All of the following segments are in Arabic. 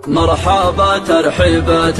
مرحبا ترحيبة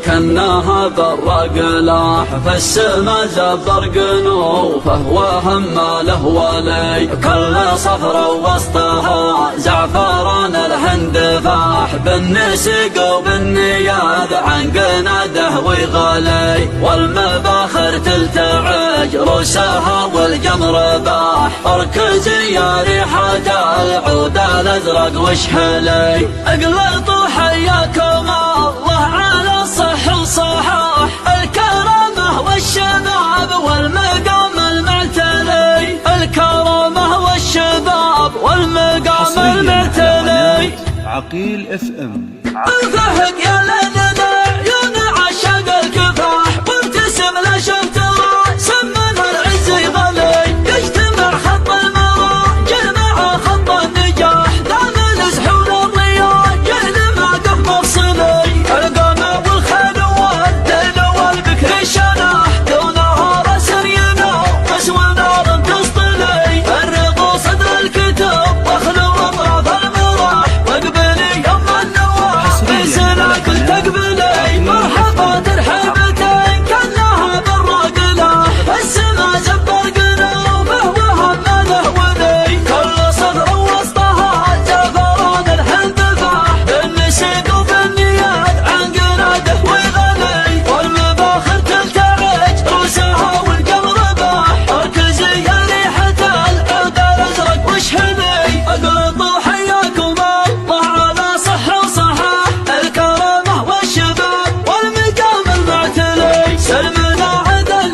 كأنها برق لاح في السما زبر قنوفه وهماله ولي كل صفرة وسطها زعفران الهند فاح بالنسق وبالنياد عن قناده وغلي والمباخر تلتعج روسها والجمر باح اركزي يا ريحة العود الازرق واشحلي اقلطوا حياكم الله على الصح وصحاح الكرامة والشباب والمقام المعتلي الكرامة والشباب والمقام المعتلي عقيل اف ام انفهق يا لنا عيون عشاق الكفاح وابتسم لا شفت راس من العز غلي يجتمع خط المراجل مع خط النجاح دام نزحون الرياح جهل ما قف مفصلي القمة والخيل والدين والبكر الشناح دونها راس يناقص ونار تصطلي فرقوا صدر الكتب واخلوا اطراف المراح واقبلي يم النواح بسلاك تقبلي مرحبا ترحبتين كانها بالراقله السما زبر قلوبه وهمله ولي كل صدر وسطها زعفران الهند فاح بالنسيق وبالنياد عن قناده وغلي والمباخر تلتعج روسها والقمر باح اركزي يا ريحة العود الازرق واشحني اقلطوا حياكم الله على صح وصحاح الكرامة والشباب والمقام المعتلي سلمنا عدل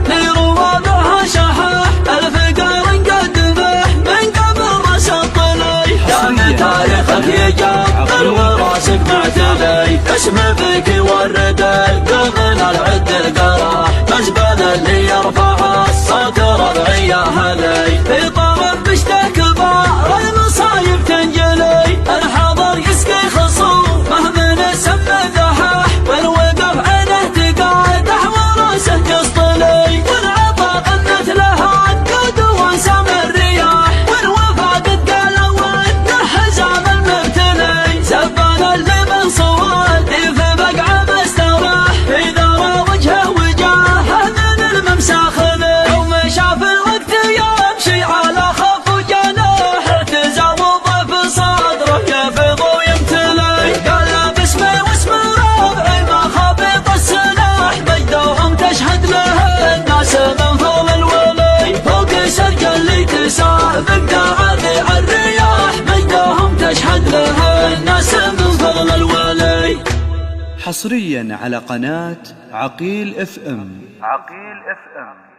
لي روابعها شحاح الفقار نقدمه من قبل راس الطلي دام تاريخك يجبر وراسك معتلي اسم فيك يورد القمن العد القراح مزبل اللي يرفع الصوت ربعي يا هلي في طرف بشته كبار المصايب تنجلي الحضر يسقي خصومه من السم ذحاح والوقف عينه تقاده وراسه يسطلي والعطا قنت لها القد وانسام الرياح والوفا قد قالوا انه حزام المبتلي زبان اللي من صوالي في بقعه ما استراح في ذرى وجهه وجاهه من الممساخ لي يوم شاف الوقت يمشي على خف وجناح اعتزى وضع صدره يفيض ويمتلي قال باسمي واسم ربعي ما خبط السلاح مجدهم تشهد له الناس من فضل الولي فوق سرج اللي تسابق داعي الرياح مجدهم تشهد له الناس من فضل الولي. حصريا على قناة عقيل اف ام. عقيل اف ام.